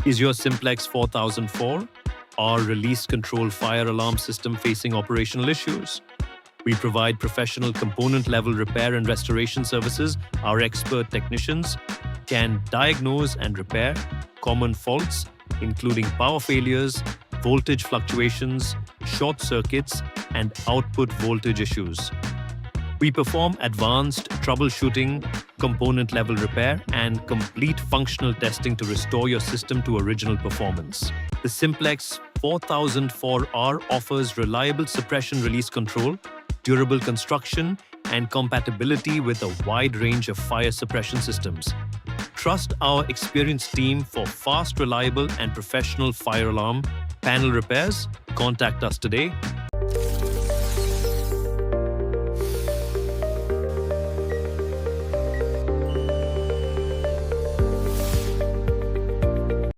Is your Simplex 4004R release control fire alarm system facing operational issues? We provide professional component-level repair and restoration services. Our expert technicians can diagnose and repair common faults, including power failures, voltage fluctuations, short circuits, and output voltage issues. We perform advanced troubleshooting, component-level repair, and complete functional testing to restore your system to original performance. The Simplex 4004R offers reliable suppression release control, durable construction, and compatibility with a wide range of fire suppression systems. Trust our experienced team for fast, reliable, and professional fire alarm panel repairs. Contact us today